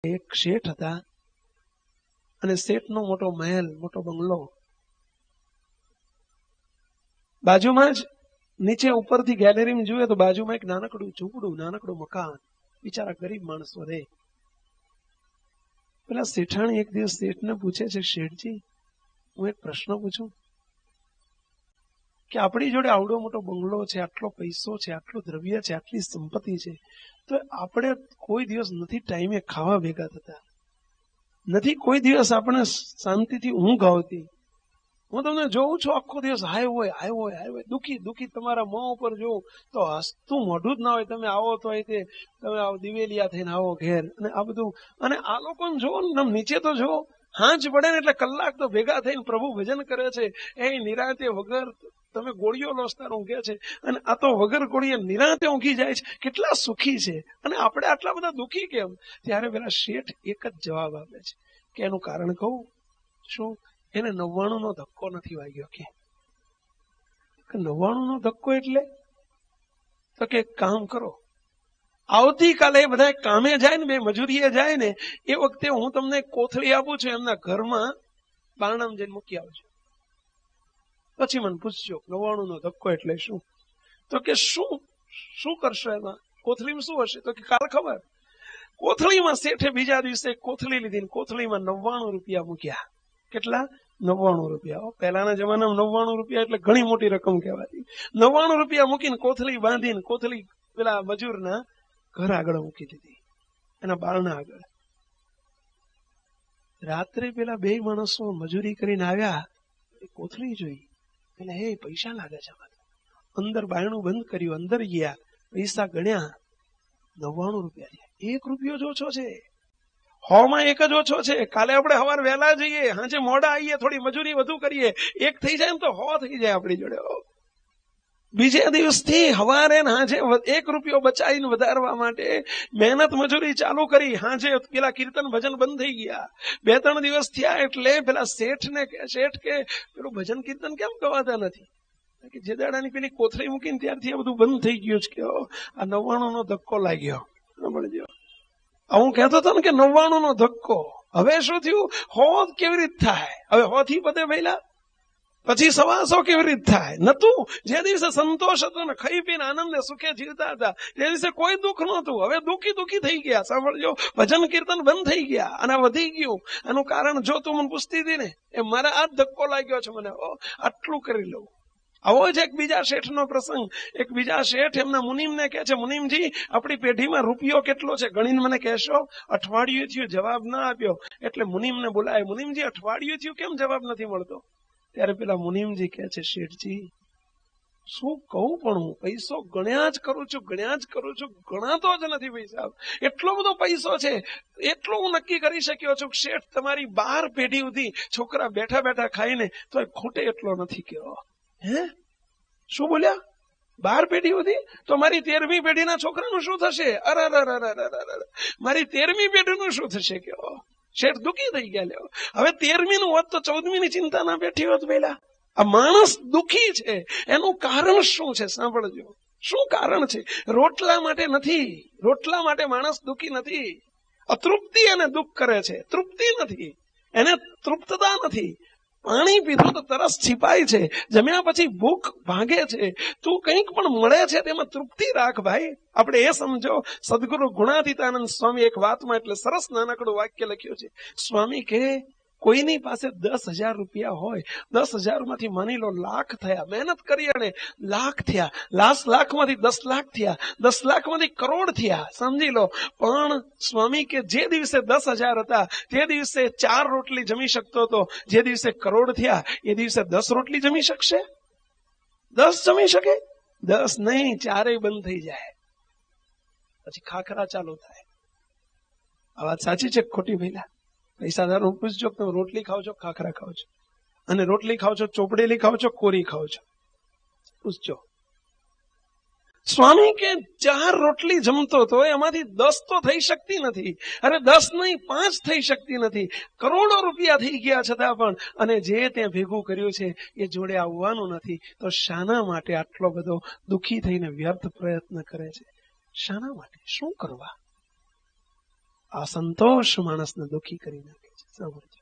એક શેઠ હતા અને શેઠનો મોટો મહેલ, મોટો બંગલો, બાજુમાં જ નીચે ઉપરથી ગેલેરીમાં જોઈએ તો બાજુમાં એક નાનકડું ઝૂંપડું, નાનકડું મકાન. બિચારા ગરીબ માણસો રહે. પેલા શેઠાણી એક દિવસ શેઠને પૂછે છે, શેઠજી હું એક પ્રશ્ન પૂછું કે આપણી જોડે આવડો મોટો બંગલો છે, આટલો પૈસો છે, આટલું દ્રવ્ય છે, આટલી સંપત્તિ છે, તો આપણે કોઈ દિવસ નથી ટાઈમે ખાવા ભેગા થતા, નથી કોઈ દિવસ આપણે શાંતિથી ઊંઘ આવતી. હું તમને જોઉં છું આખો દિવસ હાય હોય દુઃખી તમારા મોં ઉપર જોઉં તો હસતું મોઢું જ ના હોય. તમે આવો તો તે તમે દિવેલિયા થઈને આવો ઘેર, અને આ બધું. અને આ લોકોને જોવો ને નીચે તો જોવો, હાંજ પડે ને એટલે કલાક તો ભેગા થઈને પ્રભુ ભજન કરે છે. એ નિરાંતે વગર તમે ગોળીઓ લોસતા ઊંઘે છે, અને આ તો વગર ગોળીએ નિરાંતે ઊંઘી જાય છે. કેટલા સુખી છે, અને આપણે આટલા બધા દુઃખી કેમ? ત્યારે પેલા શેઠ એક જ જવાબ આપે છે કે એનું કારણ કહું શું? એને 99 નો ધક્કો નથી વાગ્યો. કે 99 નો ધક્કો એટલે? તો કે કામ કરો, આવતીકાલે બધા કામે જાય ને, બે મજૂરીએ જાય ને, એ વખતે હું તમને કોથળી આપું છું, એમના ઘરમાં બારણામાં જઈને મૂકી આવજો. પછી મને પૂછજો 99 નો ધક્કો એટલે શું? તો કે શું કરશો એમાં? કોથળીમાં શું હશે? તો કે કાલ ખબર. કોથળીમાં શેઠે બીજા દિવસે કોથળી લીધી, કોથળીમાં 99 રૂપિયા મૂક્યા. કેટલા? 99 રૂપિયા. પહેલાના જમાનામાં 99 રૂપિયા એટલે ઘણી મોટી રકમ કહેવાતી. 99 રૂપિયા મૂકીને કોથળી બાંધીને કોથળી પેલા મજૂરના ઘર આગળ મૂકી દીધી, એના બારણા આગળ. રાત્રે પેલા બે માણસો મજૂરી કરીને આવ્યા, કોથળી જોઈ, એટલે હે પૈસા લાગે છે. અંદર બાયણું બંધ કર્યું, અંદર ગયા, પૈસા ગણ્યા, 99 રૂપિયા. 1 રૂપિયો જ ઓછો છે, 100 માં 1 જ ઓછો છે. કાલે આપણે સવારે વહેલા જઈએ, હાજે મોડા આવીએ, થોડી મજૂરી વધુ કરીએ, 1 થઈ જાય ને તો 100 થઈ જાય આપણી જોડે. બીજે દિવસથી હવારે હાજે 1 રૂપિયો બચાવીને વધારવા માટે મહેનત મજૂરી ચાલુ કરી. હાજે પેલા કીર્તન ભજન બંધ થઈ ગયા. 2-3 દિવસ થયા એટલે પેલા શેઠ કે પેલું ભજન કીર્તન કેમ ગવાતા નથી? કે જે દાડાની પેલી કોથળી મૂકીને ત્યારથી આ બધું બંધ થઈ ગયું છે. કે આ 99 નો ધક્કો લાગ્યો. હું કહેતો હતો ને કે 99 નો ધક્કો. હવે શું થયું? 100 કેવી રીતે થાય? હવે 100 થી પતે પહેલા, પછી 125 કેવી રીતે થાય? નતું. જે દિવસે સંતોષ હતો ને, ખાઈ પીને આનંદે સુખે જીવતા હતા, તે દિવસે કોઈ દુઃખ નહોતું. હવે દુઃખી થઈ ગયા. સાંભળજો, ભજન કીર્તન બંધ થઈ ગયા અને વધી ગયું. આનું કારણ જો તું મને પૂછતી હતી ને, એ મારા આ ધક્કો લાગ્યો છે મને, આટલું કરી લઉં. આવો જ એક બીજા શેઠનો પ્રસંગ. એક બીજા શેઠ એમના મુનિમને કહે છે, મુનિમજી આપણી પેઢીમાં રૂપિયો કેટલો છે ગણીને મને કહેશો? અઠવાડિયું થયું જવાબ ના આપ્યો. એટલે મુનિમને બોલાય, મુનિમજી અઠવાડિયું થયું કેમ જવાબ નથી મળતો? ત્યારે પેલા મુનિમજી કહે છે, શેઠજી શું કહું, પણ હું પૈસો ગણ્યા જ કરું છું, ગણાતો જ નથી પૈસા. એટલો બધો પૈસો છે, એટલો હું નક્કી કરી શક્યો છું. શેઠ તમારી 12 પેઢી સુધી છોકરા બેઠા બેઠા ખાઈને તો ખૂટે એટલો નથી કહેવો. હે શું બોલ્યા? 12 પેઢી સુધી? તો મારી 13મી પેઢીના છોકરાનું શું થશે? અરે મારી 13મી પેઢીનું શું થશે? કેવો શેઠ દુઃખી થઈ ગયા. લ્યો, હવે 13મી નું હોત તો 14મી ની ચિંતા ના બેઠી હોત. પેલા આ માણસ દુઃખી છે, એનું કારણ શું છે? સાંભળજો, શું કારણ છે? રોટલા માટે નથી. રોટલા માટે માણસ દુઃખી નથી. અતૃપ્તિ એને દુઃખ કરે છે, તૃપ્તિ નથી, એને તૃપ્તતા નથી. પાણી પીધું તો તરસ છીપાય છે, જમ્યા પછી ભૂખ ભાગે છે. તું કંઈક પણ મળે છે તેમાં તૃપ્તિ રાખ ભાઈ. આપણે એ સમજો. સદગુરુ ગુણાતીતાનંદ સ્વામી એક વાતમાં એટલે સરસ નાનકડું વાક્ય લખ્યું છે. સ્વામી કે કોઈની પાસે 10,000 રૂપિયા હોય, 10,000 માંથી માની લો લાખ થયા, મહેનત કરી અને લાખ થયા, લાખમાંથી 10 લાખ થયા, 10 લાખમાંથી કરોડ થયા, સમજી લો. પણ સ્વામી કે જે દિવસે 10,000 હતા તે દિવસે 4 રોટલી જમી શકતો હતો. જે દિવસે કરોડ થયા એ દિવસે 10 રોટલી જમી શકશે? 10 જમી શકે? 10 નહીં, 4 બંધ થઈ જાય. પછી ખાખરા ચાલુ થાય. આ વાત સાચી છે ખોટી? ભઈલા પૈસાદાર પૂછજો, તમે રોટલી ખાવ છો, ખાખરા ખાવ છો, અને રોટલી ખાવ છો ચોપડેલી ખાવ છો, કોરી ખાવ છો? પૂછજો. સ્વામી કે 4 રોટલી જમતો તો એમાંથી 10 તો થઈ શકતી નથી. અરે 10 નહીં, 5 થઈ શકતી નથી. કરોડો રૂપિયા થઈ ગયા છતાં પણ, અને જે ત્યાં ભેગું કર્યું છે એ જોડે આવવાનું નથી. તો શાના માટે આટલો બધો દુઃખી થઈને વ્યર્થ પ્રયત્ન કરે છે? શાના માટે? શું કરવા? આ સંતોષ માણસને દુઃખી કરી નાખે છે.